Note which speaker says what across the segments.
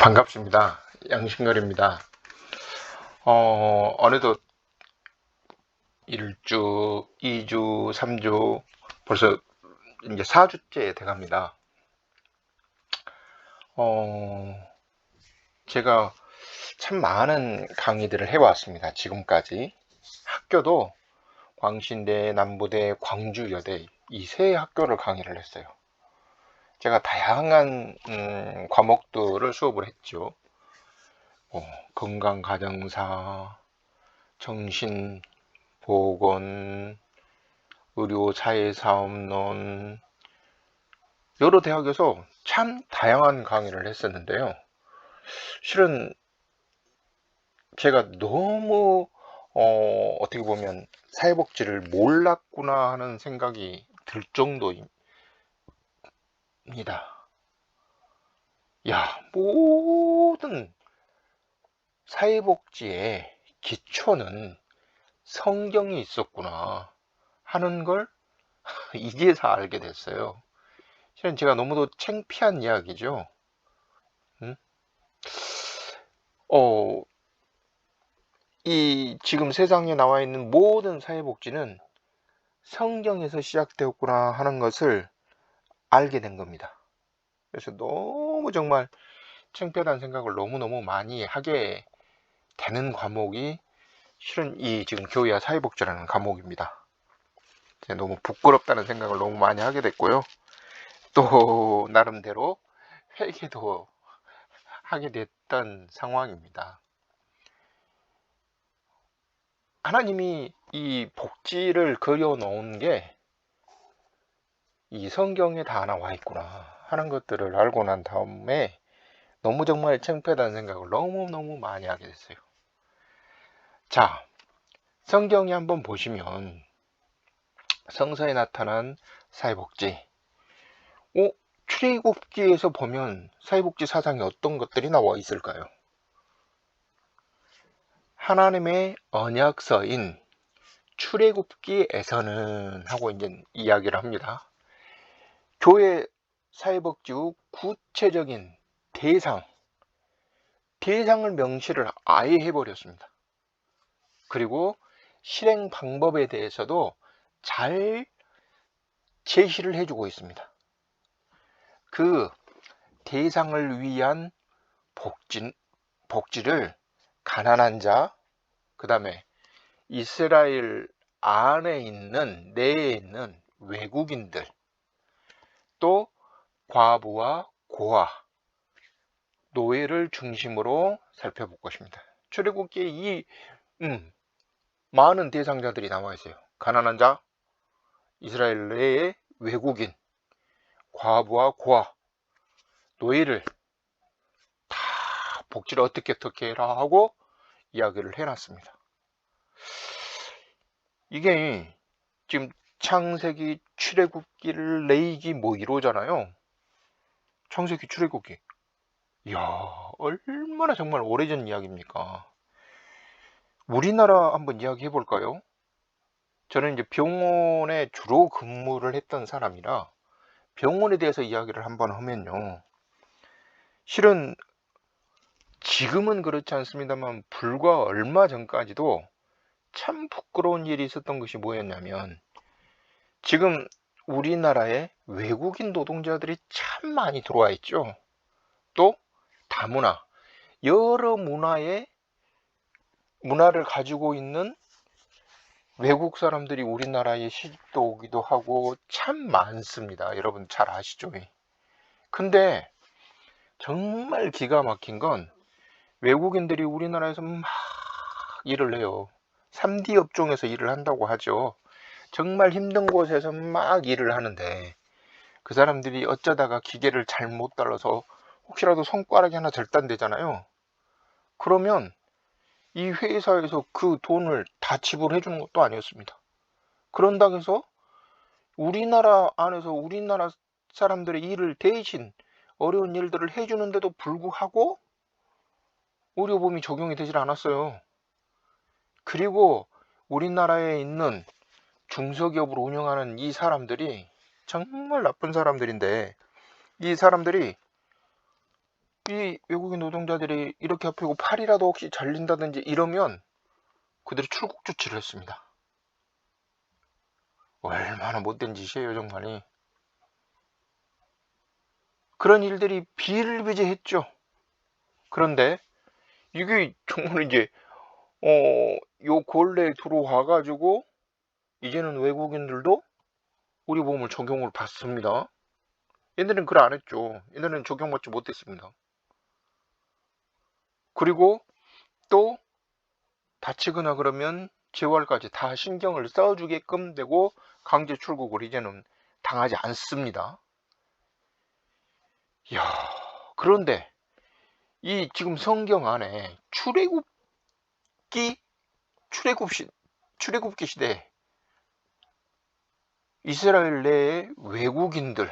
Speaker 1: 반갑습니다. 양신걸입니다. 어느덧 1주, 2주, 3주, 벌써 이제 4주째 돼갑니다. 제가 참 많은 강의들을 해왔습니다. 지금까지. 학교도 광신대, 남부대, 광주여대 이 세 학교를 강의를 했어요. 제가 다양한 과목들을 수업을 했죠. 건강가정사, 정신보건, 의료사회사업론, 여러 대학에서 참 다양한 강의를 했었는데요. 실은 제가 너무 어떻게 보면 사회복지를 몰랐구나 하는 생각이 들 정도입니다. 모든 사회복지의 기초는 성경이 있었구나 하는 걸 이제서 알게 됐어요. 실은 제가 너무도 창피한 이야기죠. 이 지금 세상에 나와 있는 모든 사회복지는 성경에서 시작되었구나 하는 것을 알게 된 겁니다. 그래서 너무 정말 창피하다는 생각을 너무너무 많이 하게 되는 과목이 실은 이 지금 교회와 사회복지라는 과목입니다. 너무 부끄럽다는 생각을 너무 많이 하게 됐고요. 또 나름대로 회개도 하게 됐던 상황입니다. 하나님이 이 복지를 그려 놓은 게 이 성경에 다 나와 있구나 하는 것들을 알고 난 다음에 너무 정말 창피하다는 생각을 너무너무 많이 하게 됐어요. 자, 성경에 한번 보시면 성서에 나타난 사회복지, 출애굽기에서 보면 사회복지 사상에 어떤 것들이 나와 있을까요? 하나님의 언약서인 출애굽기에서는 하고 이제 이야기를 합니다. 교회 사회복지의 구체적인 대상을 명시를 아예 해버렸습니다. 그리고 실행 방법에 대해서도 잘 제시를 해주고 있습니다. 그 대상을 위한 복지를 가난한 자, 그 다음에 이스라엘 내에 있는 외국인들, 또 과부와 고아, 노예를 중심으로 살펴볼 것입니다. 출애굽기에 이 많은 대상자들이 나와 있어요. 가난한 자, 이스라엘 내의 외국인, 과부와 고아, 노예를 다 복지를 어떻게 해라 하고 이야기를 해놨습니다. 이게 지금 창세기, 출애굽기를 레위기 뭐 이러잖아요. 창세기, 출애굽기. 이야, 얼마나 정말 오래전 이야기입니까? 우리나라 한번 이야기해 볼까요? 저는 이제 병원에 주로 근무를 했던 사람이라 병원에 대해서 이야기를 한번 하면요. 실은 지금은 그렇지 않습니다만 불과 얼마 전까지도 참 부끄러운 일이 있었던 것이 뭐였냐면, 지금 우리나라에 외국인 노동자들이 참 많이 들어와 있죠. 또 다문화, 여러 문화를 가지고 있는 외국 사람들이 우리나라에 시집도 오기도 하고 참 많습니다. 여러분 잘 아시죠? 근데 정말 기가 막힌 건 외국인들이 우리나라에서 막 일을 해요. 3D 업종에서 일을 한다고 하죠. 정말 힘든 곳에서 막 일을 하는데 그 사람들이 어쩌다가 기계를 잘못 달아서 혹시라도 손가락이 하나 절단되잖아요. 그러면 이 회사에서 그 돈을 다 지불해 주는 것도 아니었습니다. 그런다고 해서 우리나라 안에서 우리나라 사람들의 일을 대신 어려운 일들을 해주는데도 불구하고 의료보험이 적용이 되질 않았어요. 그리고 우리나라에 있는 중소기업을 운영하는 이 사람들이 정말 나쁜 사람들인데, 이 사람들이 이 외국인 노동자들이 이렇게 아프고 팔이라도 혹시 잘린다든지 이러면 그들이 출국 조치를 했습니다. 얼마나 못된 짓이에요, 정말이. 그런 일들이 비일비재했죠. 그런데 이게 정말 이제 요 근래에 들어와 가지고 이제는 외국인들도 우리 보험을 적용을 받습니다. 옛날에는 그걸 안 했죠. 옛날에는 적용받지 못했습니다. 그리고 또 다치거나 그러면 재활까지 다 신경을 써주게끔 되고 강제 출국을 이제는 당하지 않습니다. 이야, 그런데 이 지금 성경 안에 출애굽기 시대 이스라엘 내의 외국인들,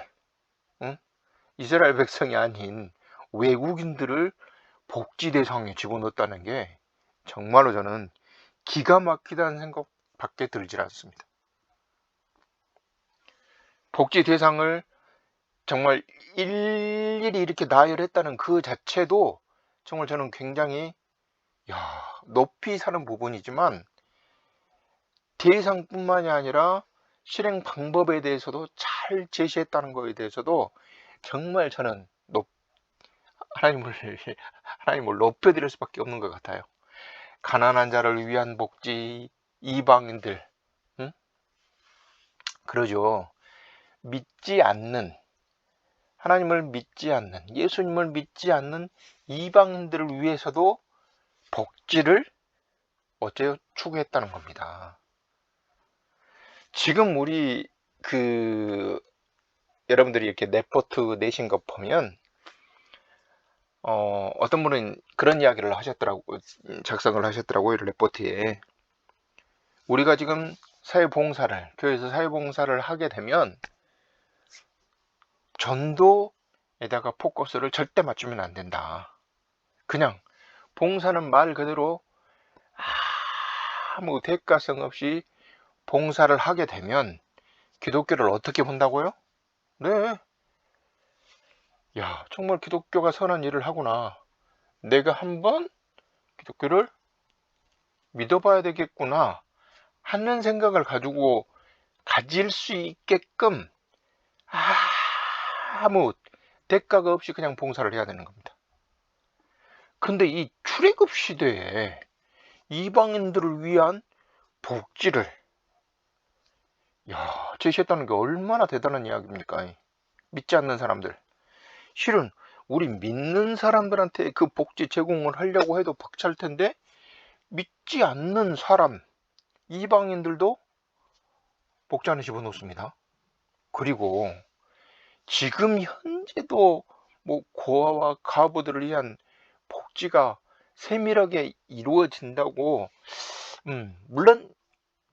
Speaker 1: 응? 이스라엘 백성이 아닌 외국인들을 복지 대상에 집어넣었다는 게 정말로 저는 기가 막히다는 생각밖에 들질 않습니다. 복지 대상을 정말 일일이 이렇게 나열했다는 그 자체도 정말 저는 굉장히 높이 사는 부분이지만 대상뿐만이 아니라 실행 방법에 대해서도 잘 제시했다는 것에 대해서도 정말 저는 하나님을 높여드릴 수밖에 없는 것 같아요. 가난한 자를 위한 복지, 이방인들, 응? 그러죠. 하나님을 믿지 않는, 예수님을 믿지 않는 이방인들을 위해서도 복지를 어째요? 추구했다는 겁니다. 지금 우리 여러분들이 이렇게 레포트 내신 거 보면 어떤 분은 그런 이야기를 하셨더라고요. 작성을 하셨더라고요. 레포트에. 우리가 지금 교회에서 사회봉사를 하게 되면 전도에다가 포커스를 절대 맞추면 안 된다. 그냥 봉사는 말 그대로 아무 대가성 없이 봉사를 하게 되면 기독교를 어떻게 본다고요? 네. 야, 정말 기독교가 선한 일을 하구나. 내가 한번 기독교를 믿어봐야 되겠구나 하는 생각을 가질 수 있게끔 아무 대가가 없이 그냥 봉사를 해야 되는 겁니다. 근데 이 출애굽 시대에 이방인들을 위한 복지를 제시했다는 게 얼마나 대단한 이야기입니까? 믿지 않는 사람들. 실은 우리 믿는 사람들한테 그 복지 제공을 하려고 해도 벅찰 텐데 믿지 않는 사람, 이방인들도 복지 안에 집어넣습니다. 그리고 지금 현재도 고아와 가부들을 위한 복지가 세밀하게 이루어진다고 물론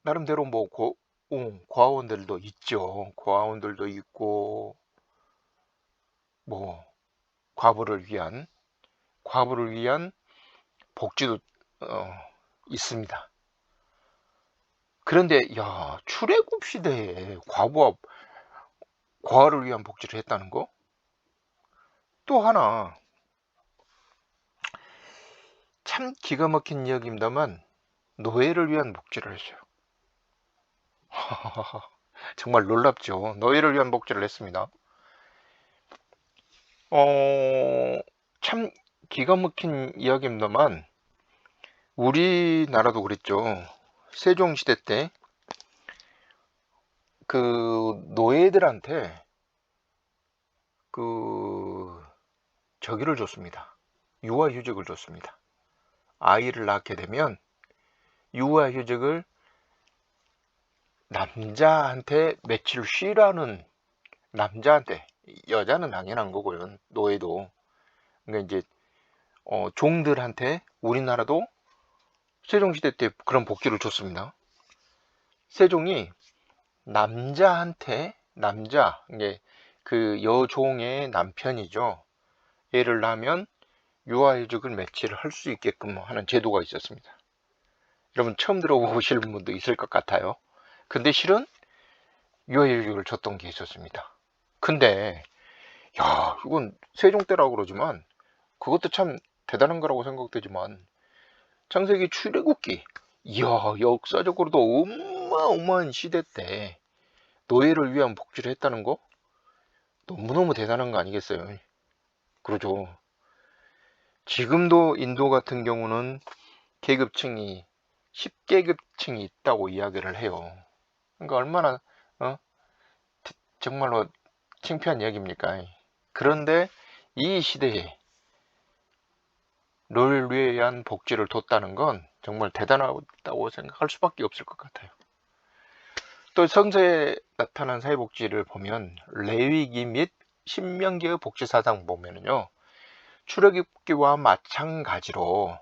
Speaker 1: 나름대로 고아원들도 있죠. 고아원들도 있고 과부를 위한 복지도 있습니다. 그런데 출애굽 시대에 과를 위한 복지를 했다는 거? 또 하나 참 기가 막힌 이야기입니다만 노예를 위한 복지를 했어요. 정말 놀랍죠. 노예를 위한 복지를 했습니다. 참 기가 막힌 이야기입니다만 우리나라도 그랬죠. 세종시대 때 노예들한테 저기를 줬습니다. 유아휴직을 줬습니다. 아이를 낳게 되면 유아휴직을 남자한테 며칠 쉬라는, 남자한테, 여자는 당연한 거고요. 노예도. 그러니까 이제 종들한테 우리나라도 세종시대 때 그런 복지를 줬습니다. 세종이 이게 여종의 남편이죠. 애를 낳으면 유아휴직을 며칠 할 수 있게끔 하는 제도가 있었습니다. 여러분 처음 들어보실 분도 있을 것 같아요. 근데 실은 유아휴직을 줬던 게 있었습니다. 근데 이건 세종 때라고 그러지만 그것도 참 대단한 거라고 생각되지만 창세기 출애굽기, 이야, 역사적으로도 어마어마한 시대 때 노예를 위한 복지를 했다는 거 너무너무 대단한 거 아니겠어요? 그러죠. 지금도 인도 같은 경우는 계급층이 10계급층이 있다고 이야기를 해요. 그러니까 얼마나 정말로 창피한 이야기입니까? 그런데 이 시대에 를 위한 복지를 뒀다는 건 정말 대단하다고 생각할 수밖에 없을 것 같아요. 또 성서에 나타난 사회복지를 보면 레위기 및 신명기의 복지사상 보면은요, 출애굽기와 마찬가지로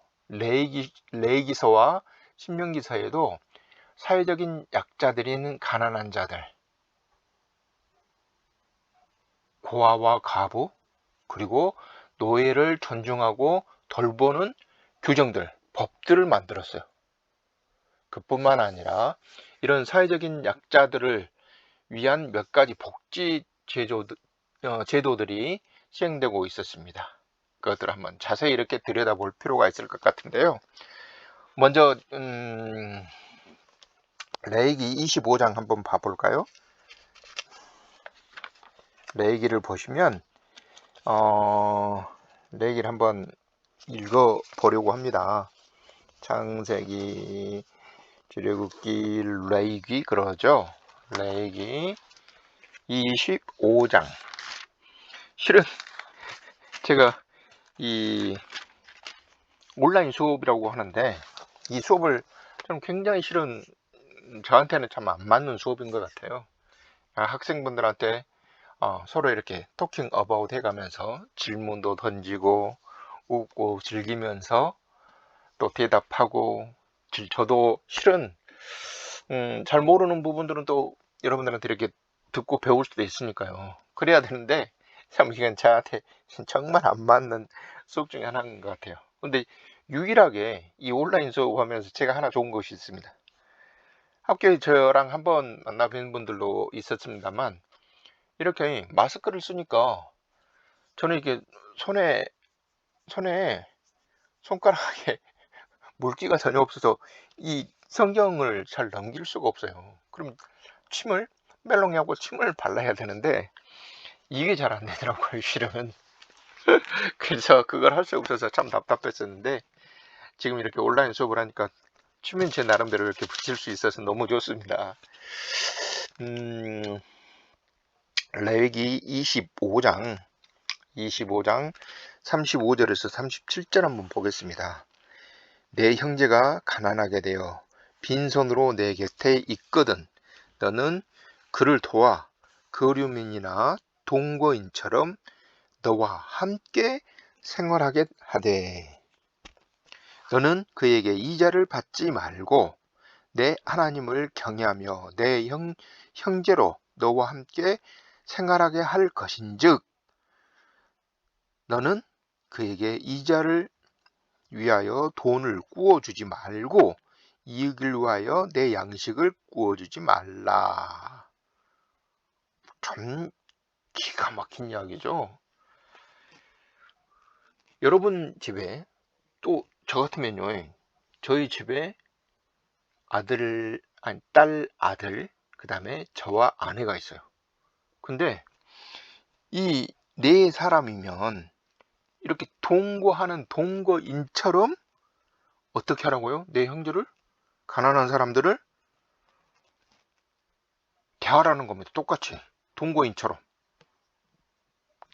Speaker 1: 레위기서와 신명기서에도 사회적인 약자들인 가난한 자들, 고아와 가부, 그리고 노예를 존중하고 돌보는 규정들, 법들을 만들었어요. 그뿐만 아니라 이런 사회적인 약자들을 위한 몇 가지 복지 제도들이 시행되고 있었습니다. 그것들을 한번 자세히 이렇게 들여다볼 필요가 있을 것 같은데요. 먼저 레위기 25장 한번 봐볼까요? 레위기를 보시면 레위기를 한번 읽어보려고 합니다. 창세기, 출애굽기, 레위기 그러죠. 레위기 25장. 실은 제가 이 온라인 수업이라고 하는데 이 수업을 좀 굉장히 실은 저한테는 참 안 맞는 수업인 것 같아요. 학생분들한테 서로 이렇게 토킹 어바웃 해가면서 질문도 던지고 웃고 즐기면서 또 대답하고, 저도 실은 잘 모르는 부분들은 또 여러분들한테 이렇게 듣고 배울 수도 있으니까요. 그래야 되는데 참 이건 저한테 정말 안 맞는 수업 중에 하나인 것 같아요. 근데 유일하게 이 온라인 수업하면서 제가 하나 좋은 것이 있습니다. 학교에 저랑 한번 만나 뵌 분들도 있었습니다만 이렇게 마스크를 쓰니까 저는 이게 손에 손가락에 물기가 전혀 없어서 이 성경을 잘 넘길 수가 없어요. 그럼 침을 멜롱하고 침을 발라야 되는데 이게 잘 안 되더라고요, 실은. 그래서 그걸 할 수 없어서 참 답답했었는데 지금 이렇게 온라인 수업을 하니까 춤은 제 나름대로 이렇게 붙일 수 있어서 너무 좋습니다. 레위기 25장 35절에서 37절 한번 보겠습니다. 내 형제가 가난하게 되어 빈손으로 내 곁에 있거든 너는 그를 도와 거류민이나 동거인처럼 너와 함께 생활하게 하되 너는 그에게 이자를 받지 말고 내 하나님을 경외하며 내 형제로 너와 함께 생활하게 할 것인즉 너는 그에게 이자를 위하여 돈을 구워주지 말고 이익을 위하여 내 양식을 구워주지 말라. 참 기가 막힌 이야기죠. 여러분 집에 또 저 같으면요, 저희 집에 딸 아들, 그 다음에 저와 아내가 있어요. 근데 이 네 사람이면 이렇게 동거하는 동거인처럼 어떻게 하라고요? 내 형제를, 가난한 사람들을 대하라는 겁니다. 똑같이 동거인처럼.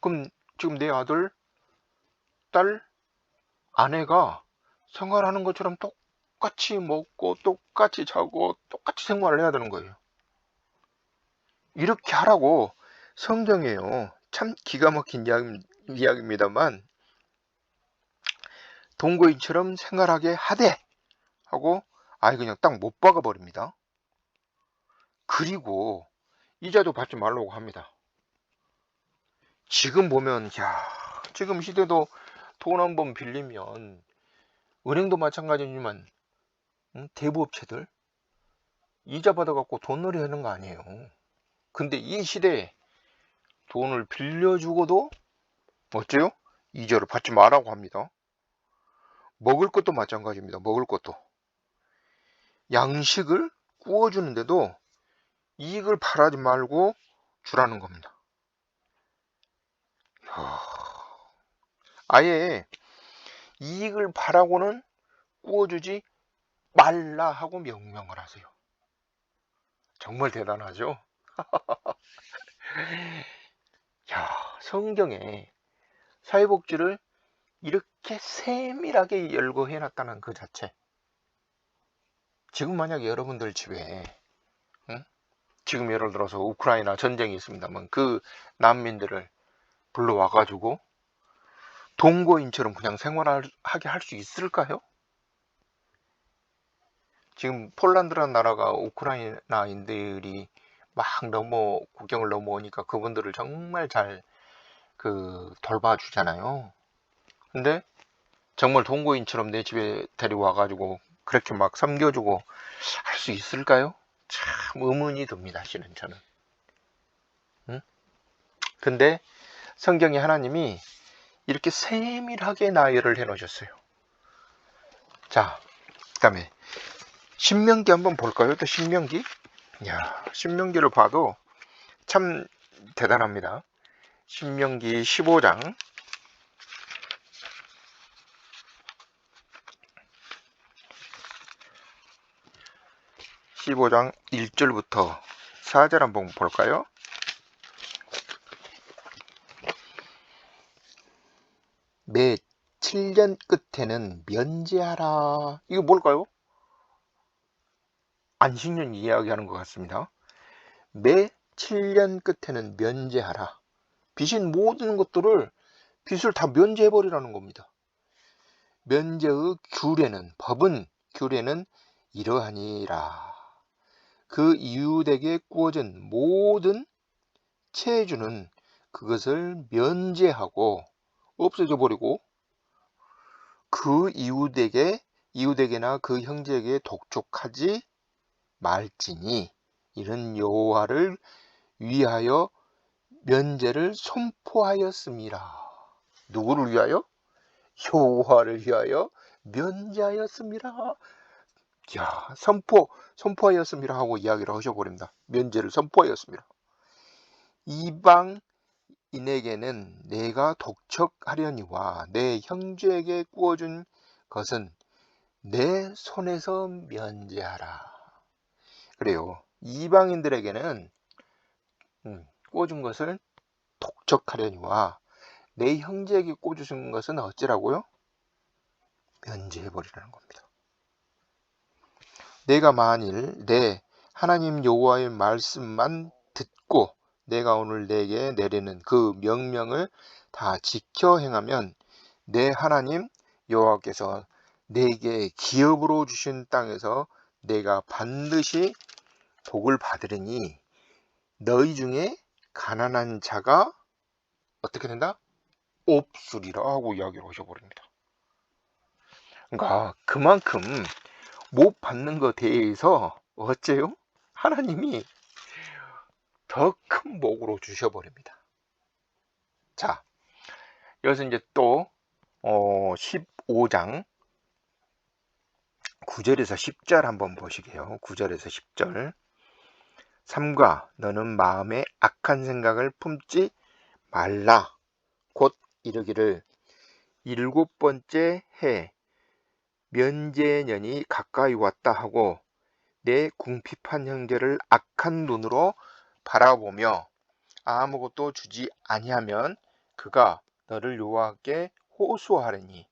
Speaker 1: 그럼 지금 내 아들, 딸, 아내가 생활하는 것처럼 똑같이 먹고 똑같이 자고 똑같이 생활을 해야 되는 거예요. 이렇게 하라고 성경에요. 참 기가 막힌 이야기입니다만 동거인처럼 생활하게 하되 하고 아예 그냥 딱 못 박아 버립니다. 그리고 이자도 받지 말라고 합니다. 지금 보면 지금 시대도 돈 한 번 빌리면 은행도 마찬가지지만 대부업체들 이자 받아갖고 돈놀이 하는 거 아니에요. 근데 이 시대에 돈을 빌려주고도 어째요? 이자를 받지 말라고 합니다. 먹을 것도 마찬가지입니다. 먹을 것도. 양식을 구워주는데도 이익을 바라지 말고 주라는 겁니다. 아예 이익을 바라고는 구워주지 말라 하고 명령을 하세요. 정말 대단하죠? 야, 성경에 사회복지를 이렇게 세밀하게 열거해 놨다는 그 자체. 지금 만약에 여러분들 집에 지금 예를 들어서 우크라이나 전쟁이 있습니다만 그 난민들을 불러와 가지고 동거인처럼 그냥 생활하게 할 수 있을까요? 지금 폴란드라는 나라가 우크라이나인들이 막 국경을 넘어오니까 그분들을 정말 잘 돌봐주잖아요. 근데 정말 동거인처럼 내 집에 데려와 가지고 그렇게 막 섬겨주고 할 수 있을까요? 참 의문이 듭니다, 실은 저는. 근데 성경에 하나님이 이렇게 세밀하게 나열을 해 놓으셨어요. 자, 그 다음에 신명기 한번 볼까요? 또 신명기? 야, 신명기를 봐도 참 대단합니다. 신명기 15장 1절부터 4절 한번 볼까요? 매 7년 끝에는 면제하라. 이거 뭘까요? 안식년 이야기하는 것 같습니다. 매 7년 끝에는 면제하라. 빚인 모든 것들을 빚을 다 면제해버리라는 겁니다. 면제의 규례는 이러하니라. 그 이웃에게 구워진 모든 채주는 그것을 면제하고 없어져 버리고 그 이웃에게나 그 형제에게 독촉하지 말지니 이는 여호와를 위하여 면제를 선포하였음이라. 누구를 위하여? 여호와를 위하여 면제하였음이라. 야, 선포하였음이라 하고 이야기를 하셔버립니다. 면제를 선포하였습니다. 이방인에게는 내가 독촉하려니와 내 형제에게 구워준 것은 내 손에서 면제하라. 그래요. 이방인들에게는 구워준 것을 독촉하려니와 내 형제에게 구워준 것은 어찌라고요? 면제해버리라는 겁니다. 내가 만일 내 하나님 여호와의 말씀만 듣고 내가 오늘 내게 내리는 그 명령을 다 지켜 행하면 내 하나님 여호와께서 내게 기업으로 주신 땅에서 내가 반드시 복을 받으리니 너희 중에 가난한 자가 어떻게 된다? 없으리라 하고 이야기를 하셔버립니다. 그러니까 그만큼 못 받는 것에 대해서 어째요? 하나님이 더 큰 복으로 주셔버립니다. 자, 여기서 이제 또 15장 9절에서 10절 한번 보시게요. 9절에서 10절. 삼가 너는 마음에 악한 생각을 품지 말라. 곧 이르기를 7번째 해 면제년이 가까이 왔다 하고 내 궁핍한 형제를 악한 눈으로 바라보며 아무것도 주지 아니하면 그가 너를 여호와께 호소하리니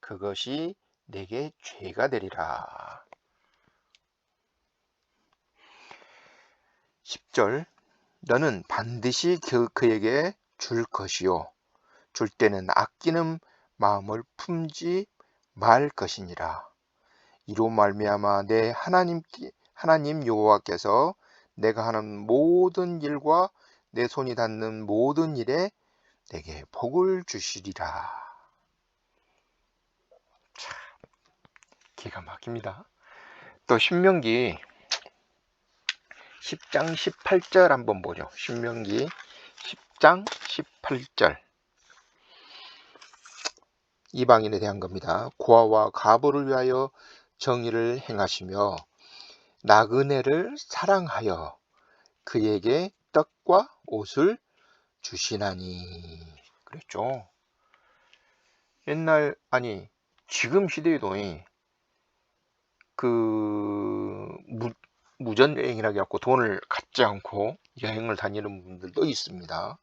Speaker 1: 그것이 내게 죄가 되리라. 10절 너는 반드시 그에게 줄 것이요 줄 때는 아끼는 마음을 품지 말 것이니라. 이로 말미암아 내 하나님 여호와께서 내가 하는 모든 일과 내 손이 닿는 모든 일에 내게 복을 주시리라. 참 기가 막힙니다. 또 신명기 10장 18절 한번 보죠. 신명기 10장 18절. 이방인에 대한 겁니다. 고아와 과부를 위하여 정의를 행하시며 나그네를 사랑하여 그에게 떡과 옷을 주시나니. 그랬죠. 옛날, 아니 지금 시대에도 무전 여행이라 해갖고 돈을 갖지 않고 여행을 다니는 분들도 있습니다.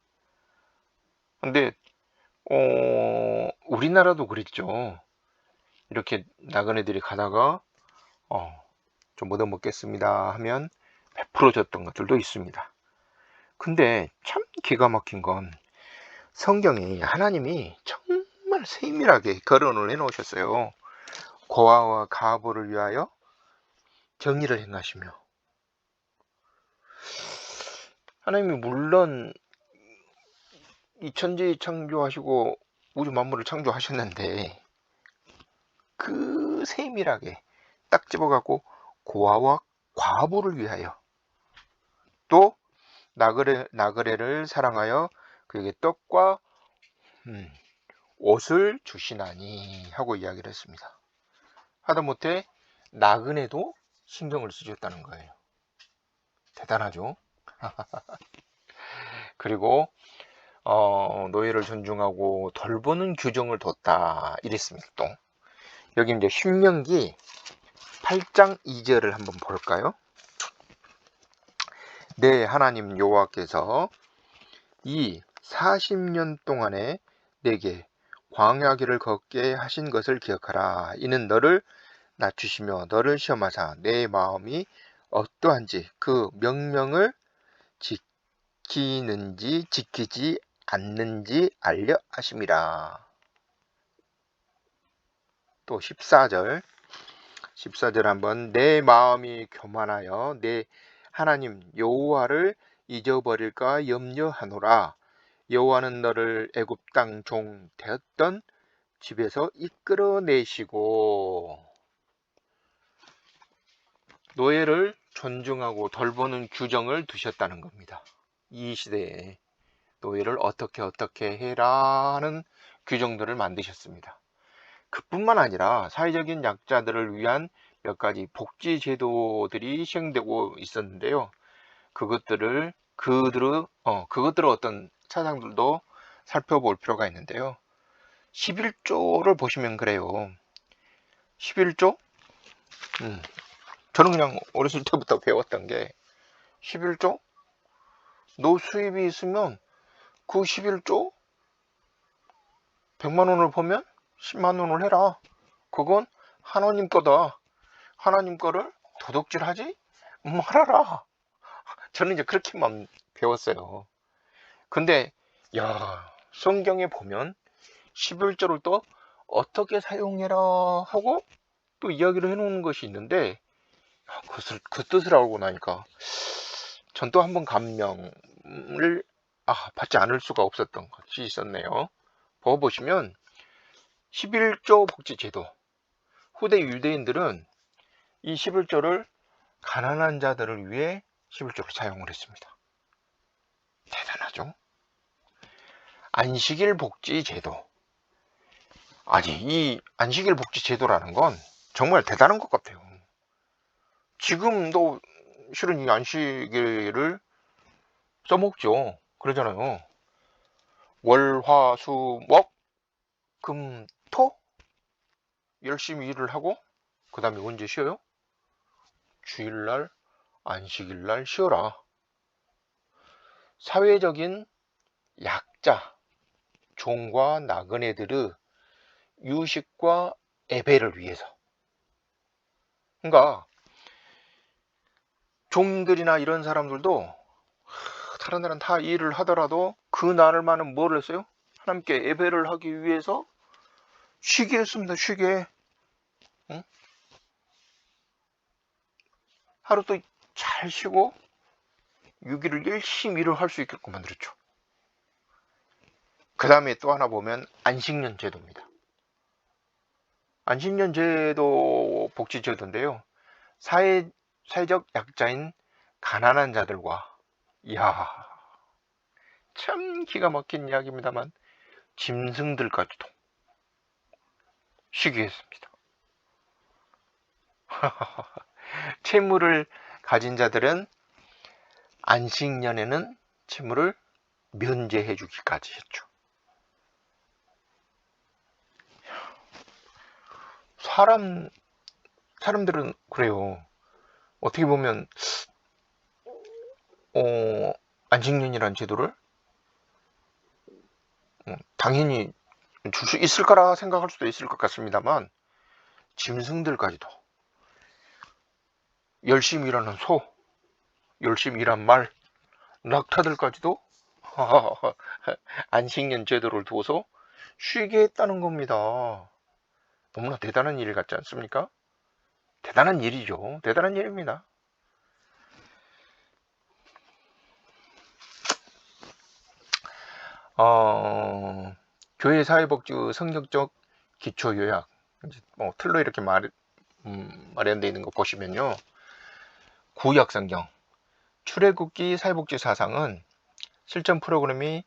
Speaker 1: 근데 우리나라도 그랬죠. 이렇게 나그네들이 가다가 좀 얻어먹겠습니다 하면 베풀어 줬던 것들도 있습니다. 근데 참 기가 막힌 건 성경에 하나님이 정말 세밀하게 거론을 해 놓으셨어요. 고아와 과부를 위하여 정의를 행하시며. 하나님이 물론 이 천지 창조하시고 우주 만물을 창조하셨는데 그 세밀하게 딱 집어갖고 고아와 과부를 위하여 또 나그네를 사랑하여 그에게 떡과 옷을 주시나니 하고 이야기를 했습니다. 하다못해 나그네도 신경을 쓰셨다는 거예요. 대단하죠. 그리고 노예를 존중하고 돌보는 규정을 뒀다 이랬습니다. 또 여기 이제 신명기 8장 2절을 한번 볼까요? 네, 하나님 여호와께서 이 40년 동안에 내게 광야길을 걷게 하신 것을 기억하라. 이는 너를 낮추시며 너를 시험하사 내 마음이 어떠한지 그 명령을 지키는지 지키지 않는지 알려 하심이라. 또 14절 한번 내 마음이 교만하여 내 하나님 여호와를 잊어버릴까 염려하노라. 여호와는 너를 애굽 땅 종 되었던 집에서 이끌어내시고. 노예를 존중하고 돌보는 규정을 두셨다는 겁니다. 이 시대에 노예를 어떻게 해라는 규정들을 만드셨습니다. 그뿐만 아니라 사회적인 약자들을 위한 몇 가지 복지 제도들이 시행되고 있었는데요. 그것들을 어떤 사상들도 살펴볼 필요가 있는데요. 11조를 보시면 그래요. 11조? 저는 그냥 어렸을 때부터 배웠던 게 11조? 너 수입이 있으면 그 11조 100만 원을 보면 10만 원을 해라. 그건 하나님 거다. 하나님 거를 도둑질하지 말아라. 저는 이제 그렇게만 배웠어요. 근데 성경에 보면 11조를 또 어떻게 사용해라 하고 또 이야기를 해놓는 것이 있는데 그 뜻을 알고 나니까 전 또 한번 감명을 받지 않을 수가 없었던 것이 있었네요. 보시면 11조 복지제도, 후대 유대인들은 이 11조를 가난한 자들을 위해 11조를 사용을 했습니다. 대단하죠. 안식일 복지제도, 이 안식일 복지제도라는 건 정말 대단한 것 같아요. 지금도 실은 이 안식일을 써먹죠. 그러잖아요. 월, 화, 수, 목, 금, 토 열심히 일을 하고 그 다음에 언제 쉬어요? 주일날, 안식일날 쉬어라. 사회적인 약자, 종과 나그네들의 유식과 예배를 위해서. 그러니까 종들이나 이런 사람들도 다른 날은 다 일을 하더라도 그 날만은 뭘 했어요? 하나님께 예배를 하기 위해서 쉬게 했습니다. 쉬게. 응? 하루 또 잘 쉬고 6일을 열심히 일을 할 수 있게끔 만들었죠. 그 다음에 또 하나 보면 안식년 제도입니다. 안식년 제도 복지제도인데요. 사회적 약자인 가난한 자들과 참 기가 막힌 이야기입니다만 짐승들까지도 쉬게 했습니다. 채무를 가진 자들은 안식년에는 채무를 면제해 주기까지 했죠. 사람들은 그래요. 어떻게 보면 안식년이라는 제도를 당연히 줄 수 있을 거라 생각할 수도 있을 것 같습니다만, 짐승들까지도, 열심히 일하는 소, 열심히 일한 말, 낙타들까지도 안식년 제도를 두어서 쉬게 했다는 겁니다. 너무나 대단한 일 같지 않습니까? 대단한 일이죠. 대단한 일입니다. 교회 사회복지 성경적 기초요약, 틀로 이렇게 마련되어 있는 거 보시면요, 구약성경 출애굽기 사회복지 사상은 실천 프로그램이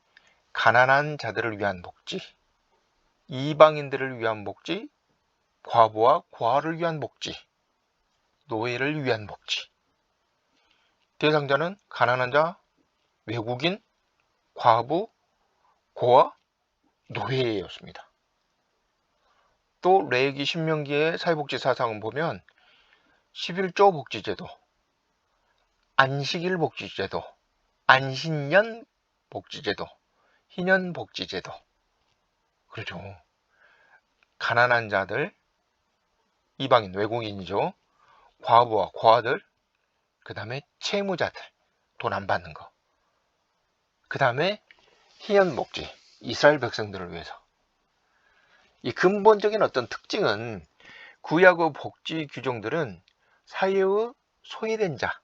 Speaker 1: 가난한 자들을 위한 복지, 이방인들을 위한 복지, 과부와 고아를 위한 복지, 노예를 위한 복지. 대상자는 가난한 자, 외국인, 과부, 고아, 노예였습니다. 또 레위기 신명기의 사회복지 사상을 보면 11조 복지제도, 안식일 복지제도, 안식년 복지제도, 희년 복지제도. 그렇죠. 가난한 자들, 이방인, 외국인이죠. 과부와 고아들, 그 다음에 채무자들, 돈 안 받는 거. 그 다음에 희년 복지, 이스라엘 백성들을 위해서. 이 근본적인 어떤 특징은 구약의 복지 규정들은 사회의 소외된 자,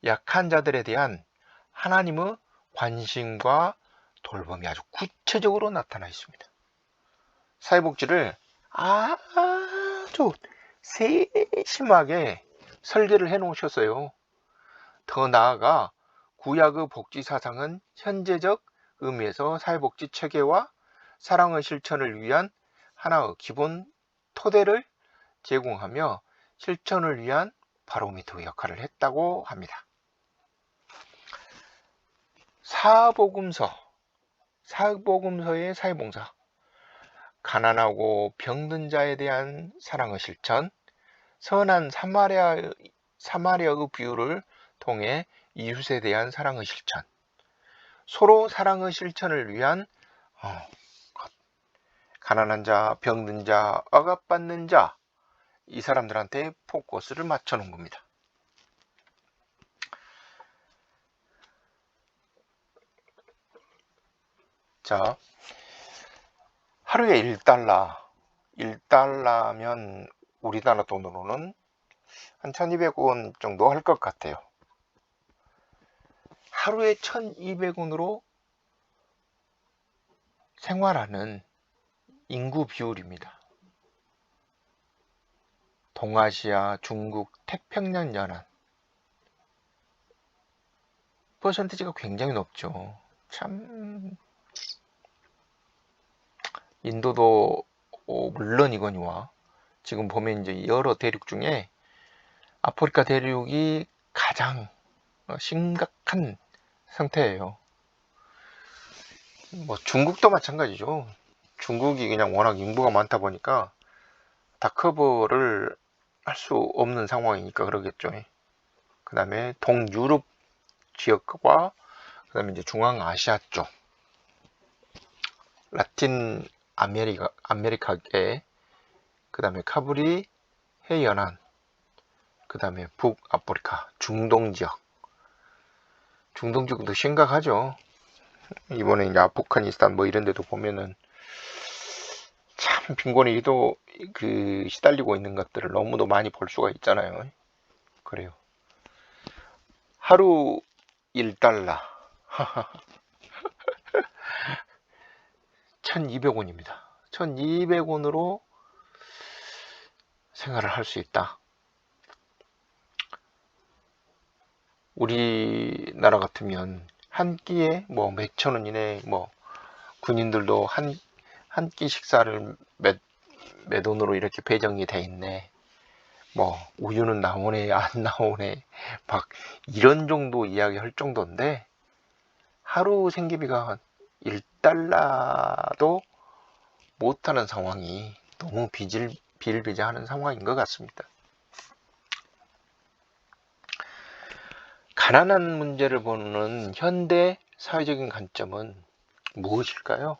Speaker 1: 약한 자들에 대한 하나님의 관심과 돌봄이 아주 구체적으로 나타나 있습니다. 사회복지를 아주 세심하게 설계를 해 놓으셨어요. 더 나아가 구약의 복지 사상은 현재적 의미에서 사회복지 체계와 사랑의 실천을 위한 하나의 기본 토대를 제공하며 실천을 위한 바로미터 역할을 했다고 합니다. 사복음서의 사회봉사, 가난하고 병든 자에 대한 사랑의 실천, 선한 사마리아의 비유를 통해 이웃에 대한 사랑의 실천, 서로 사랑의 실천을 위한 가난한 자, 병든 자, 억압받는 자, 이 사람들한테 포커스를 맞춰 놓은 겁니다. 자, 하루에 1달러면 우리나라 돈으로는 한 1200원 정도 할 것 같아요. 하루에 1200원으로 생활하는 인구 비율입니다. 동아시아, 중국, 태평양 연안 퍼센티지가 굉장히 높죠. 참, 인도도 물론이거니와 지금 보면 이제 여러 대륙 중에 아프리카 대륙이 가장 심각한 상태예요. 중국도 마찬가지죠. 중국이 그냥 워낙 인구가 많다 보니까 다 커버를 할 수 없는 상황이니까 그러겠죠. 그 다음에 동유럽 지역과 그 다음에 이제 중앙아시아 쪽, 라틴 아메리카계, 그 다음에 카브리 해연안, 그 다음에 북아프리카, 중동 지역도 심각하죠. 이번에 이제 아프가니스탄 이런 데도 보면은 참 빈곤에도 시달리고 있는 것들을 너무도 많이 볼 수가 있잖아요. 그래요. 하루 1달러 1200원입니다. 1200원으로 생활을 할 수 있다. 우리나라 같으면 한 끼에 몇천 원 이내, 군인들도 한 끼 식사를 매 돈으로 이렇게 배정이 돼 있네. 뭐 우유는 나오네 안 나오네 막 이런 정도 이야기 할 정도인데, 하루 생계비가 1달러도 못하는 상황이 너무 비일비재하는 상황인 것 같습니다. 가난한 문제를 보는 현대 사회적인 관점은 무엇일까요?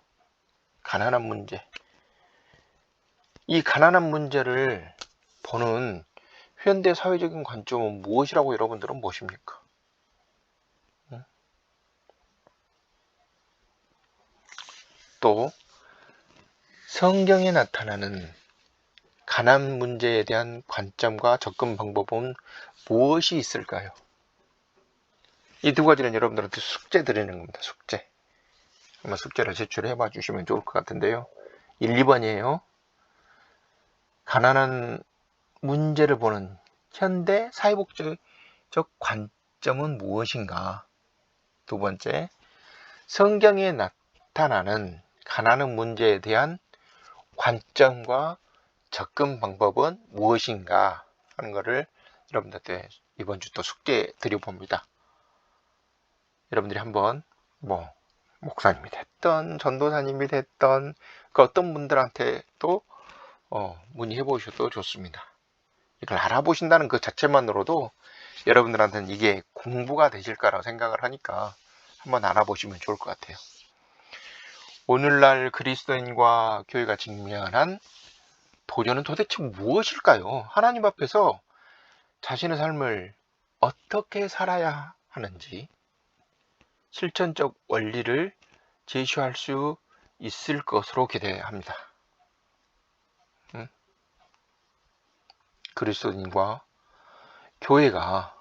Speaker 1: 가난한 문제. 이 가난한 문제를 보는 현대 사회적인 관점은 무엇이라고 여러분들은 보십니까? 또 성경에 나타나는 가난 문제에 대한 관점과 접근 방법은 무엇이 있을까요? 이 두 가지는 여러분들한테 숙제 드리는 겁니다. 숙제. 한번 숙제를 제출해 봐 주시면 좋을 것 같은데요. 1, 2번이에요. 가난한 문제를 보는 현대 사회복지적 관점은 무엇인가? 두 번째, 성경에 나타나는 가난한 문제에 대한 관점과 접근 방법은 무엇인가 하는 것을 여러분들한테 이번 주 또 숙제 드려봅니다. 여러분들이 한번 뭐 목사님이 됐던 전도사님이 됐던 그 어떤 분들한테 또 문의해 보셔도 좋습니다. 이걸 알아보신다는 그 자체만으로도 여러분들한테는 이게 공부가 되실 거라고 생각을 하니까 한번 알아보시면 좋을 것 같아요. 오늘날 그리스도인과 교회가 직면한 도전은 도대체 무엇일까요? 하나님 앞에서 자신의 삶을 어떻게 살아야 하는지 실천적 원리를 제시할 수 있을 것으로 기대합니다. 그리스도인과 교회가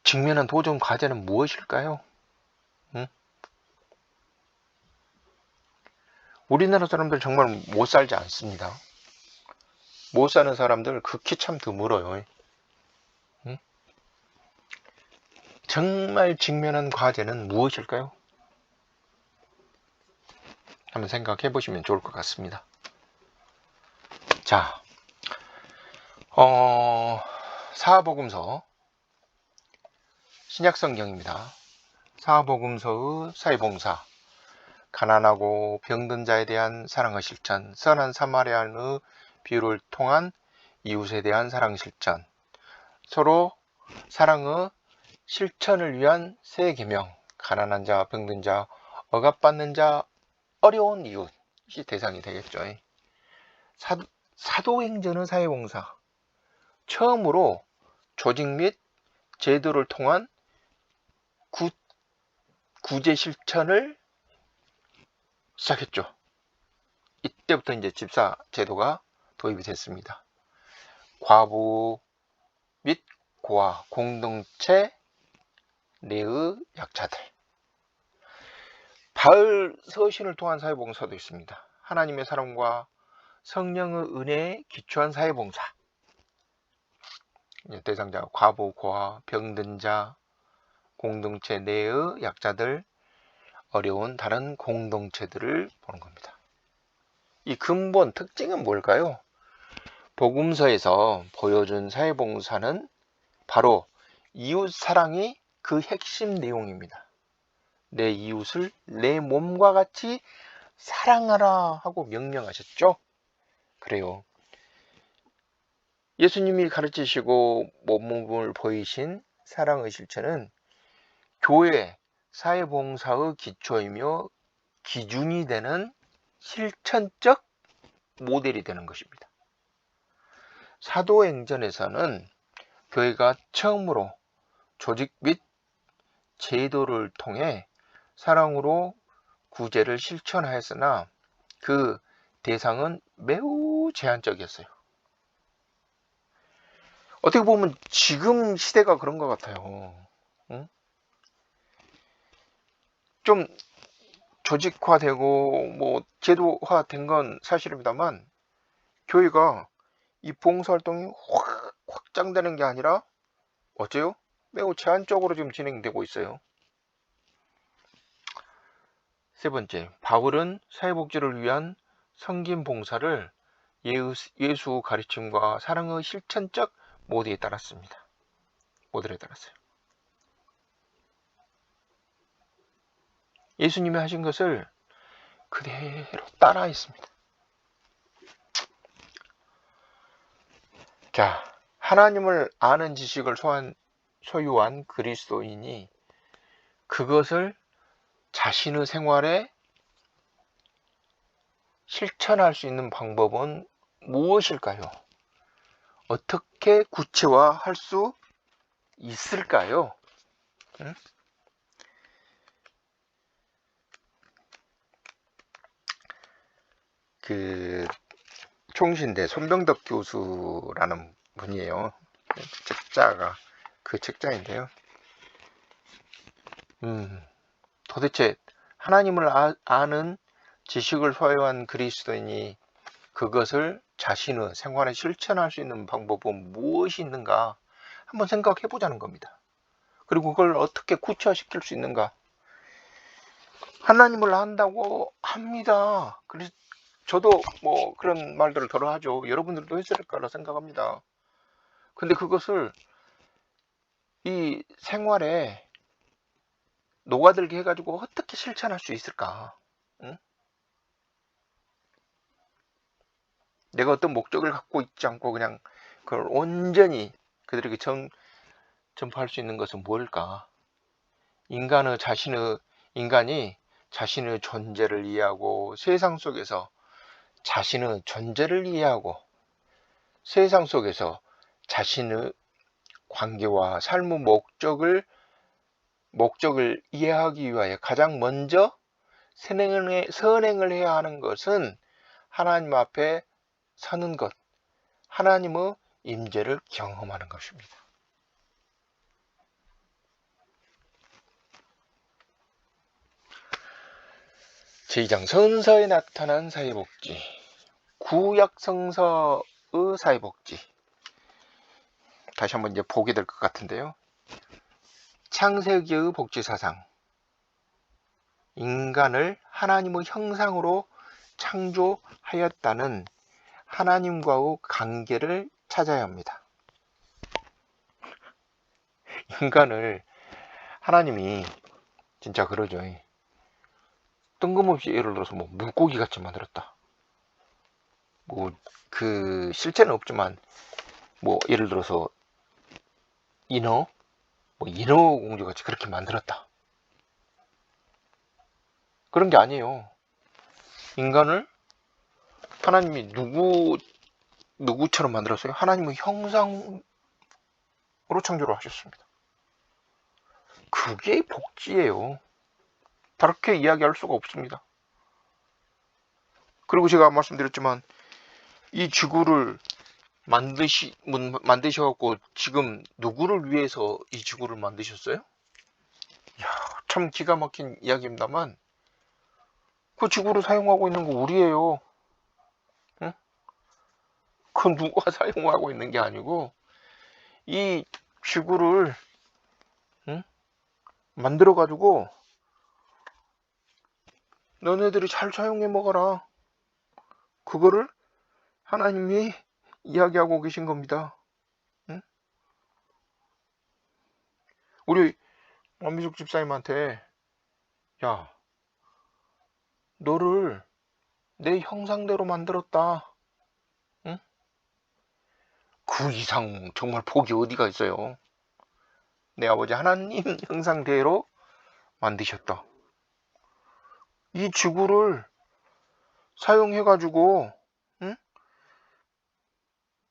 Speaker 1: 직면한 도전 과제는 무엇일까요? 우리나라 사람들 정말 못 살지 않습니다. 못 사는 사람들 극히 참 드물어요. 정말 직면한 과제는 무엇일까요? 한번 생각해 보시면 좋을 것 같습니다. 자, 사복음서 신약성경입니다. 사복음서의 사회봉사, 가난하고 병든 자에 대한 사랑의 실천, 선한 사마리아인의 비유를 통한 이웃에 대한 사랑 실천, 서로 사랑의 실천을 위한 새 계명, 가난한 자, 병든 자, 억압받는 자, 어려운 이웃이 대상이 되겠죠. 사도행전의 사회봉사, 처음으로 조직 및 제도를 통한 구제 실천을 시작했죠. 이때부터 이제 집사 제도가 도입이 됐습니다. 과부 및 고아, 공동체 내의 약자들. 바울 서신을 통한 사회봉사도 있습니다. 하나님의 사랑과 성령의 은혜에 기초한 사회봉사. 대상자 과부, 고아, 병든 자, 공동체 내의 약자들, 어려운 다른 공동체들을 보는 겁니다. 이 근본 특징은 뭘까요? 복음서에서 보여준 사회봉사는 바로 이웃 사랑이 그 핵심 내용입니다. 내 이웃을 내 몸과 같이 사랑하라 하고 명령하셨죠? 그래요. 예수님이 가르치시고 몸을 보이신 사랑의 실천은 교회 사회봉사의 기초이며 기준이 되는 실천적 모델이 되는 것입니다. 사도행전에서는 교회가 처음으로 조직 및 제도를 통해 사랑으로 구제를 실천하였으나 그 대상은 매우 제한적이었어요. 어떻게 보면 지금 시대가 그런 것 같아요. 좀 조직화되고 뭐 제도화된 건 사실입니다만, 교회가 이 봉사활동이 확장되는 게 아니라 어째요? 매우 제한적으로 지금 진행되고 있어요. 세 번째, 바울은 사회복지를 위한 섬김 봉사를 예수 가르침과 사랑의 실천적 모델에 따랐습니다. 모델에 따랐어요. 예수님이 하신 것을 그대로 따라했습니다. 자, 하나님을 아는 지식을 소유한 그리스도인이 그것을 자신의 생활에 실천할 수 있는 방법은 무엇일까요? 어떻게 구체화할 수 있을까요? 응? 총신대 손병덕 교수라는 분이에요. 책자가 그 책자인데요. 도대체 하나님을 아는 지식을 소유한 그리스도인이 그것을 자신의 생활에 실천할 수 있는 방법은 무엇이 있는가 한번 생각해 보자는 겁니다. 그리고 그걸 어떻게 구체화시킬 수 있는가. 하나님을 안다고 합니다. 그래서 저도 뭐 그런 말들을 덜어 하죠. 여러분들도 했을 거라 생각합니다. 근데 그것을 이 생활에 녹아들게 해가지고 어떻게 실천할 수 있을까? 응? 내가 어떤 목적을 갖고 있지 않고 그냥 그걸 온전히 그들에게 전파할 수 있는 것은 뭘까? 인간이 자신의 존재를 이해하고 세상 속에서 자신의 존재를 이해하고 세상 속에서 자신의 관계와 삶의 목적을 이해하기 위하여 가장 먼저 선행을 해야 하는 것은 하나님 앞에 서는 것, 하나님의 임재를 경험하는 것입니다. 제2장 성서에 나타난 사회복지, 구약 성서의 사회복지. 다시 한번 이제 보게 될 것 같은데요. 창세기의 복지사상, 인간을 하나님의 형상으로 창조하였다는 하나님과의 관계를 찾아야 합니다. 인간을 하나님이 진짜 그러죠. 뜬금없이 예를 들어서 뭐 물고기 같이 만들었다. 뭐 그 실체는 없지만 뭐 예를 들어서 인어 공주 같이 그렇게 만들었다. 그런 게 아니에요. 인간을 하나님이 누구처럼 만들었어요? 하나님의 형상으로 창조를 하셨습니다. 그게 복지예요. 다르게 이야기할 수가 없습니다. 그리고 제가 말씀드렸지만 이 지구를 만드셔갖고 지금 누구를 위해서 이 지구를 만드셨어요? 이야, 참 기가 막힌 이야기입니다만 그 지구를 사용하고 있는 거 우리예요. 응? 그 누가 사용하고 있는 게 아니고 이 지구를 만들어가지고 너네들이 잘 사용해 먹어라. 그거를 하나님이 이야기하고 계신 겁니다. 응? 우리 원미숙 집사님한테 야, 너를 내 형상대로 만들었다. 응? 그 이상 정말 복이 어디가 있어요. 내 아버지 하나님 형상대로 만드셨다. 이 지구를 사용해가지고 응?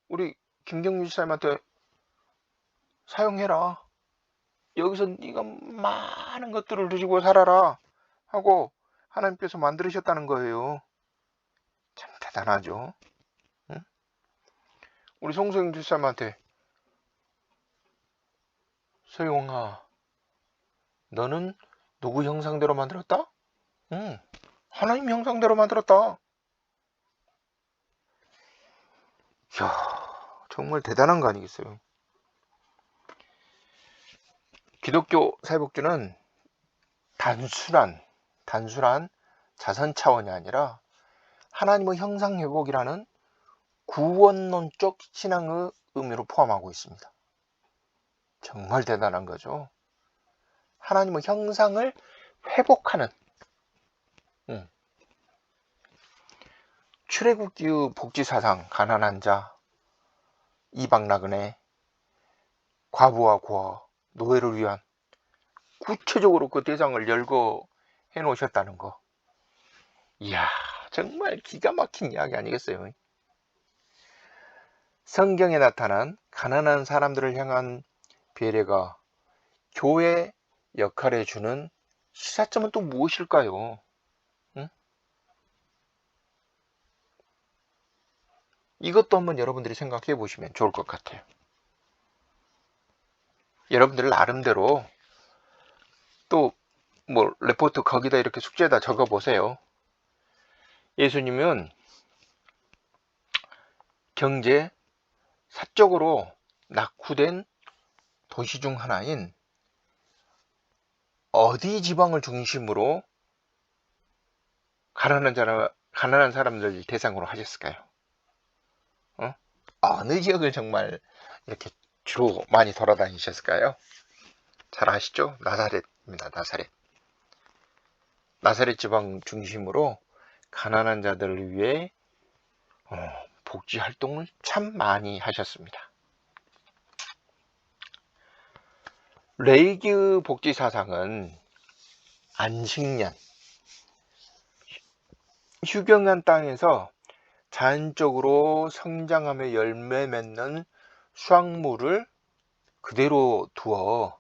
Speaker 1: 우리 김경유 집사님한테 사용해라. 여기서 네가 많은 것들을 누리고 살아라 하고 하나님께서 만들으셨다는 거예요. 참 대단하죠. 응? 우리 송소영 집사님한테 소영아, 너는 누구 형상대로 만들었다? 응, 하나님 형상대로 만들었다. 이야, 정말 대단한 거 아니겠어요? 기독교 사회복지는 단순한 자선 차원이 아니라 하나님의 형상 회복이라는 구원론적 신앙의 의미로 포함하고 있습니다. 정말 대단한 거죠. 하나님의 형상을 회복하는 출애굽기 복지사상, 가난한 자, 이방 나그네, 과부와 고아, 노예를 위한 구체적으로 그 대상을 열거해 놓으셨다는 거. 이야, 정말 기가 막힌 이야기 아니겠어요? 성경에 나타난 가난한 사람들을 향한 배려가 교회 역할에 주는 시사점은 또 무엇일까요? 응? 이것도 한번 여러분들이 생각해 보시면 좋을 것 같아요. 여러분들 나름대로 또 뭐 레포트 거기다 이렇게 숙제에다 적어 보세요. 예수님은 경제 사적으로 낙후된 도시 중 하나인 어디 지방을 중심으로 가난한 사람들 대상으로 하셨을까요? 어느 지역을 정말 이렇게 주로 많이 돌아다니셨을까요? 잘 아시죠? 나사렛입니다. 나사렛 지방 중심으로 가난한 자들을 위해 복지 활동을 참 많이 하셨습니다. 레이기 복지 사상은 안식년, 휴경한 땅에서 자연적으로 성장하며 열매 맺는 수확물을 그대로 두어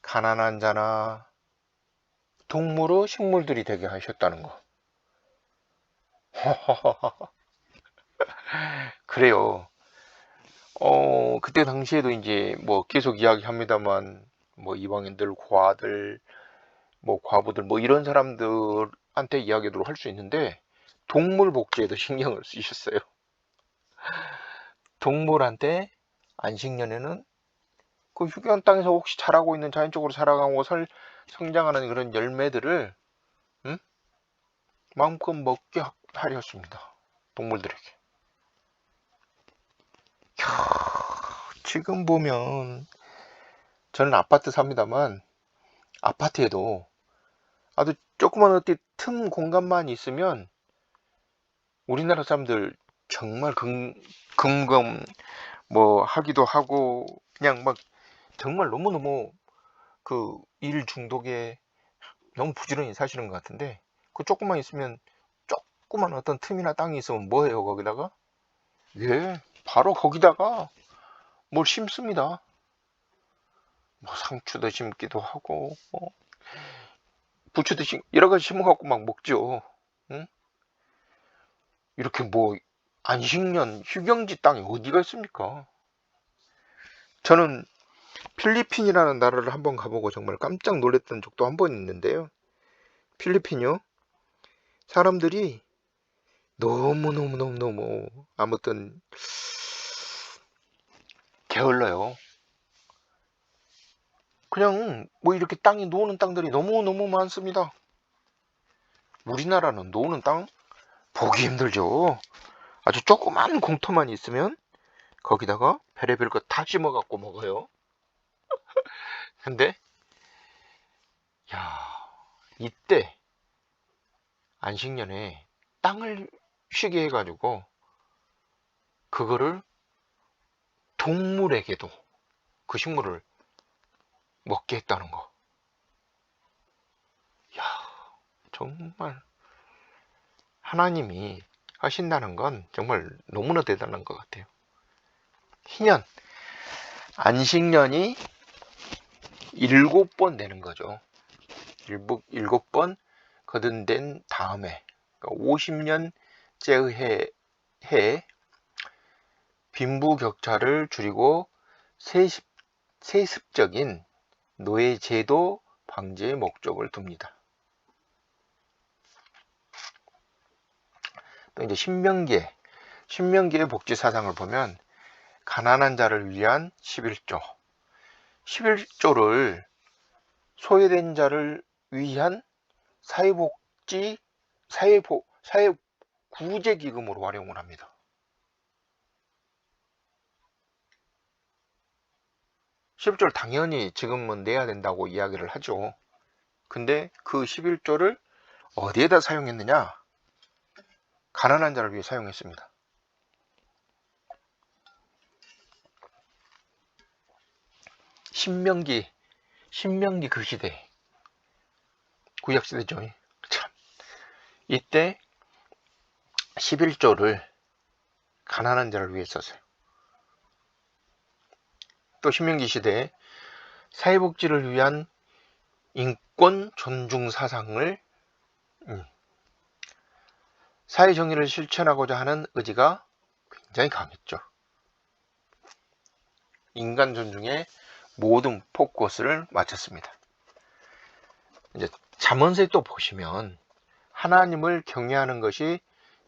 Speaker 1: 가난한 자나 동물의 식물들이 되게 하셨다는 거. 그래요. 그때 당시에도 이제 뭐 계속 이야기합니다만 뭐 이방인들, 고아들, 뭐 과부들 뭐 이런 사람들한테 이야기도 할 수 있는데 동물 복지에도 신경을 쓰셨어요. 동물한테 안식년에는 그 휴게한 땅에서 혹시 자라고 있는 자연적으로 자라가고 성장하는 그런 열매들을 마음껏 먹게 하렸습니다. 동물들에게. 지금 보면 저는 아파트 삽니다만 아파트에도 아주 조그만 어디 틈 공간만 있으면 우리나라 사람들 정말 금금 뭐 하기도 하고 그냥 막 정말 너무너무 그 일 중독에 너무 부지런히 사시는 것 같은데 그 조금만 있으면 조그만 어떤 틈이나 땅이 있으면 뭐해요 거기다가? 예, 바로 거기다가 뭘 심습니다. 뭐 상추도 심기도 하고 뭐 부추도 여러 가지 심어갖고 막 먹죠. 응? 이렇게 뭐 안식년 휴경지 땅이 어디가 있습니까? 저는 필리핀이라는 나라를 한번 가보고 정말 깜짝 놀랐던 적도 한 번 있는데요. 필리핀이요. 사람들이 너무 아무튼 게을러요. 그냥 뭐 이렇게 땅이 노는 땅들이 너무 많습니다. 우리나라는 노는 땅 보기 힘들죠. 아주 조그만 공터만 있으면 거기다가 별의별 거 다 심어 갖고 먹어요. 근데 야, 이때 안식년에 땅을 쉬게 해가지고 그거를 동물에게도 그 식물을 먹게 했다는 거. 야, 정말 하나님이 하신다는 건 정말 너무나 대단한 것 같아요. 희년, 안식년이 7번 되는 거죠. 7번 거듭된 다음에 50년째의 해 빈부격차를 줄이고 세습적인 노예제도 방지의 목적을 둡니다. 또 이제 신명기의 복지 사상을 보면 가난한 자를 위한 11조를 소외된 자를 위한 사회복지 사회구제기금으로 활용을 합니다. 11조를 당연히 지금은 내야 된다고 이야기를 하죠. 근데 그 11조를 어디에다 사용했느냐? 가난한 자를 위해 사용했습니다. 신명기 그 시대, 구약시대죠. 참, 이때 11조를 가난한 자를 위해 썼어요. 또 신명기 시대에 사회복지를 위한 인권 존중 사상을 사회정의를 실천하고자 하는 의지가 굉장히 강했죠. 인간 존중에 모든 포커스를 맞췄습니다. 이제 잠언서에 또 보시면 하나님을 경외하는 것이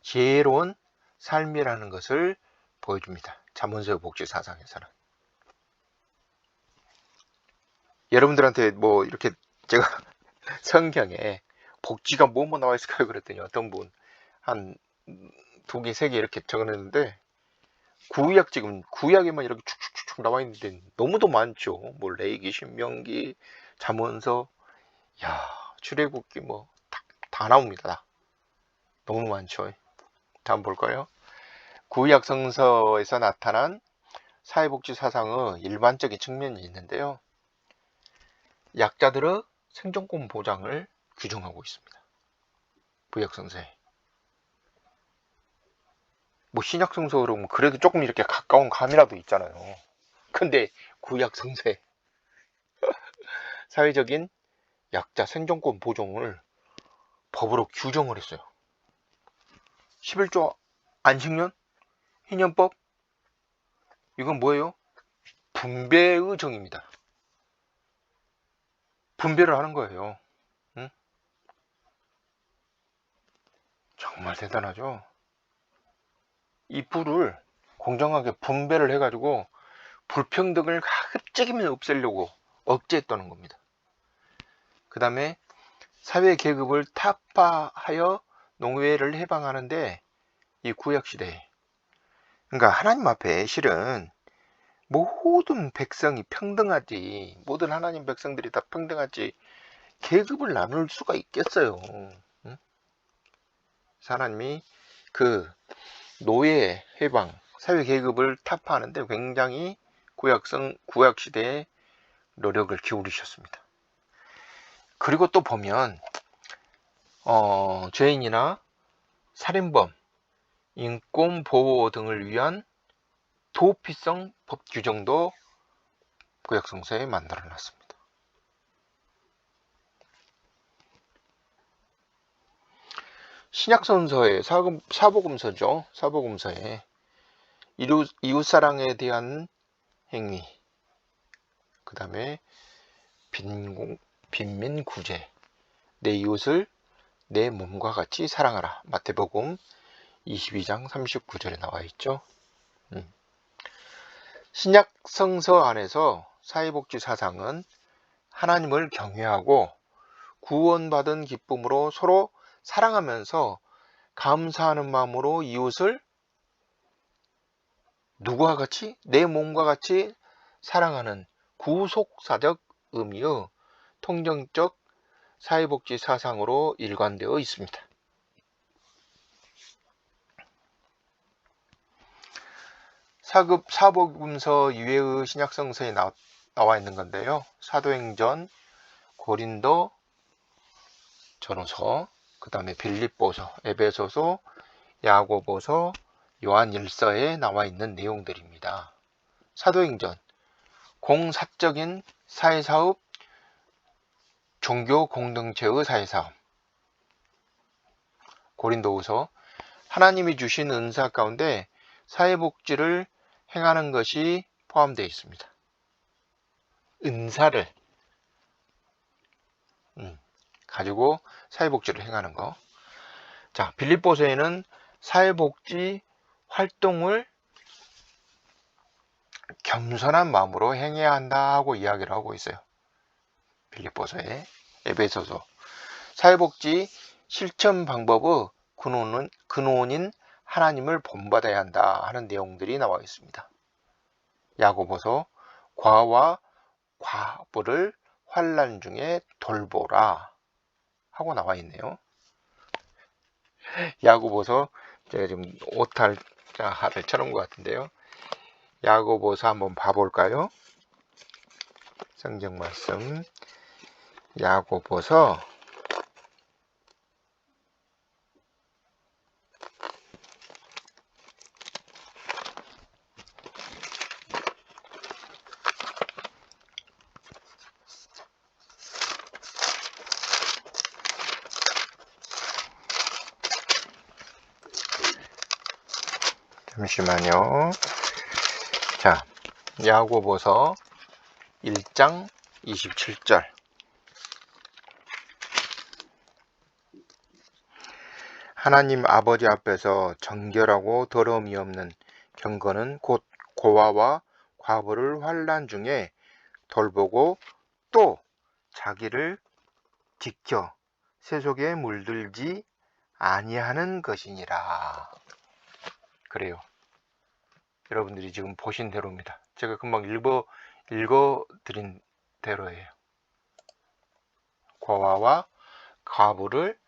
Speaker 1: 지혜로운 삶이라는 것을 보여줍니다. 잠언서의 복지 사상에서는. 여러분들한테 뭐 이렇게 제가 성경에 복지가 뭐뭐 나와 있을까요? 그랬더니 어떤 분 한 2개, 3개 이렇게 적어냈는데 지금 구약에만 이렇게 축축축 나와 있는데 너무도 많죠. 뭐 레위기, 신명기, 잠언서, 출애굽기 뭐 다 나옵니다. 너무 많죠. 다음 볼까요? 구약 성서에서 나타난 사회복지 사상의 일반적인 측면이 있는데요. 약자들의 생존권 보장을 규정하고 있습니다. 구약 성서에. 뭐 신약 성서로 그러면 그래도 조금 이렇게 가까운 감이라도 있잖아요. 근데 구약 성서에 사회적인 약자 생존권 보존을 법으로 규정을 했어요. 11조 안식년, 희년법, 이건 뭐예요? 분배의 정의입니다. 분배를 하는 거예요. 응? 정말 대단하죠? 이 뿔을 공정하게 분배를 해가지고 불평등을 가급적이면 없애려고 억제했다는 겁니다. 그 다음에 사회 계급을 타파하여 노예를 해방하는데 이 구약시대에, 그러니까 하나님 앞에 실은 모든 백성이 평등하지, 모든 하나님 백성들이 다 평등하지 계급을 나눌 수가 있겠어요. 응? 하나님이 그 노예 해방, 사회 계급을 타파하는데 굉장히 구약시대에 노력을 기울이셨습니다. 그리고 또 보면 죄인이나 살인범, 인권보호 등을 위한 도피성 법 규정도 구약성서에 만들어놨습니다. 신약성서에 사복음서죠. 사복음서에 이웃사랑에 대한 행위, 그 다음에 빈민구제, 내 이웃을 내 몸과 같이 사랑하라. 마태복음 22장 39절에 나와 있죠. 신약 성서 안에서 사회복지 사상은 하나님을 경외하고 구원받은 기쁨으로 서로 사랑하면서 감사하는 마음으로 이웃을 누구와 같이? 내 몸과 같이 사랑하는 구속사적 의미의 통정적 사회복지 사상으로 일관되어 있습니다. 사복음서 이외의 신약성서에 나와 있는 건데요. 사도행전, 고린도 전후서, 그 다음에 빌립보서, 에베소서, 야고보서, 요한일서에 나와 있는 내용들입니다. 사도행전, 공사적인 사회사업, 종교 공동체의 사회사업. 고린도후서, 하나님이 주신 은사 가운데 사회복지를 행하는 것이 포함되어 있습니다. 은사를 가지고 사회복지를 행하는 거. 자, 빌립보서에는 사회복지 활동을 겸손한 마음으로 행해야 한다 하고 이야기를 하고 있어요. 빌립보서에. 에베소서, 사회복지 실천 방법의 근원인 하나님을 본받아야 한다 하는 내용들이 나와 있습니다. 야고보서 과와 과부를 환난 중에 돌보라 하고 나와 있네요. 야고보서 제가 지금 오탈자를 쳐놓은 것 같은데요. 야고보서 한번 봐볼까요? 성경 말씀 야고보서 잠시만요. 자, 야고보서 1장 27절. 하나님 아버지 앞에서 정결하고 더러움이 없는 경건은 곧 고아와 과부를 환난 중에 돌보고 또 자기를 지켜 세속에 물들지 아니하는 것이니라. 그래요. 여러분들이 지금 보신 대로입니다. 제가 금방 읽어드린 대로예요. 고아와 과부를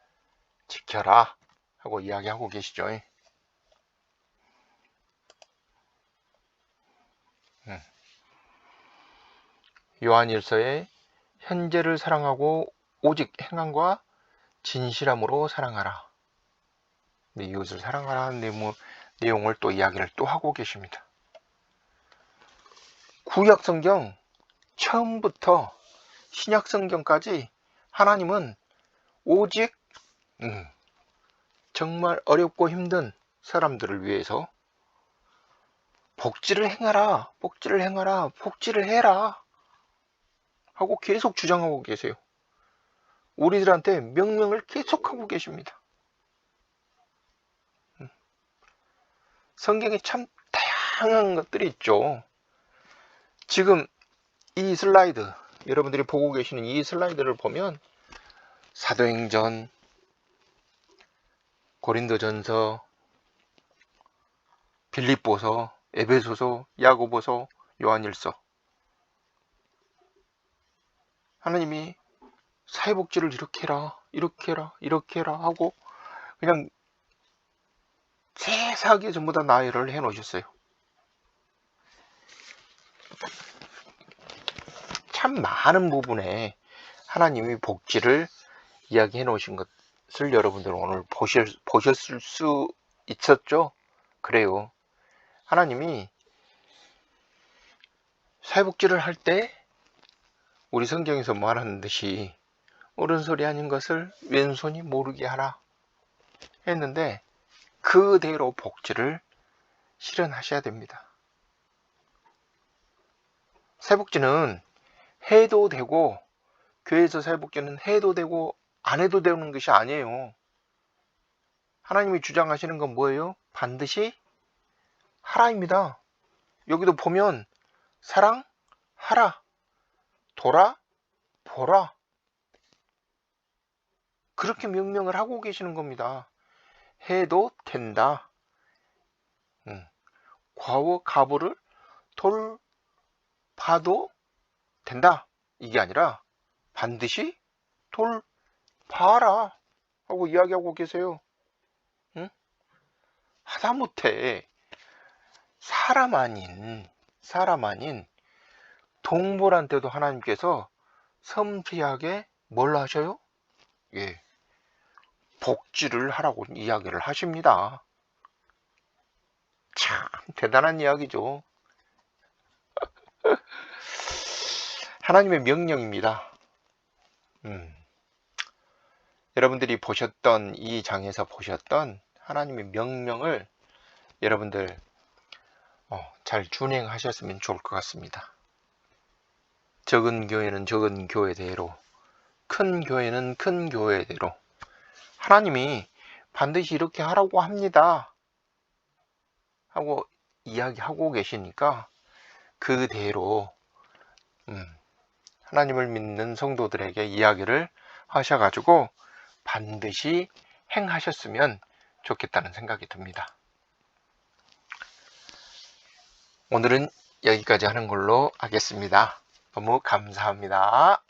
Speaker 1: 지켜라 하고 이야기하고 계시죠. 요한일서에 현재를 사랑하고 오직 행함과 진실함으로 사랑하라. 이웃을 사랑하라는 내용을 또 이야기를 또 하고 계십니다. 구약 성경 처음부터 신약 성경까지 하나님은 오직 정말 어렵고 힘든 사람들을 위해서 복지를 행하라, 복지를 행하라, 복지를 해라 하고 계속 주장하고 계세요. 우리들한테 명령을 계속하고 계십니다. 성경에 참 다양한 것들이 있죠. 지금 이 슬라이드, 여러분들이 보고 계시는 이 슬라이드를 보면 사도행전, 고린도전서, 빌립보서, 에베소서, 야고보서, 요한일서, 하나님이 사회복지를 이렇게 해라, 이렇게 해라, 이렇게 해라 하고 그냥 세세하게 전부 다 나열을 해 놓으셨어요. 참 많은 부분에 하나님이 복지를 이야기해 놓으신 것을 여러분들은 오늘 보셨을 수 있었죠? 그래요. 하나님이 사회복지를 할 때 우리 성경에서 말하는 듯이 오른손이 아닌 것을 왼손이 모르게 하라 했는데 그대로 복지를 실현하셔야 됩니다. 사회복지는 해도 되고, 교회에서 사회복지는 해도 되고 안 해도 되는 것이 아니에요. 하나님이 주장하시는 건 뭐예요? 반드시 하라입니다. 여기도 보면 사랑하라, 돌아보라, 그렇게 명령을 하고 계시는 겁니다. 해도 된다. 과거 가부를 돌봐도 된다. 이게 아니라 반드시 돌봐라 하고 이야기하고 계세요. 하다못해 사람 아닌 동물한테도 하나님께서 섬세하게 뭘 하셔요? 예, 복지를 하라고 이야기를 하십니다. 참 대단한 이야기죠. 하나님의 명령입니다. 여러분들이 보셨던 이 장에서 보셨던 하나님의 명령을 여러분들 잘 준행하셨으면 좋을 것 같습니다. 적은 교회는 적은 교회대로, 큰 교회는 큰 교회대로 하나님이 반드시 이렇게 하라고 합니다 하고 이야기하고 계시니까 그대로 하나님을 믿는 성도들에게 이야기를 하셔가지고 반드시 행하셨으면 좋겠다는 생각이 듭니다. 오늘은 여기까지 하는 걸로 하겠습니다. 너무 감사합니다.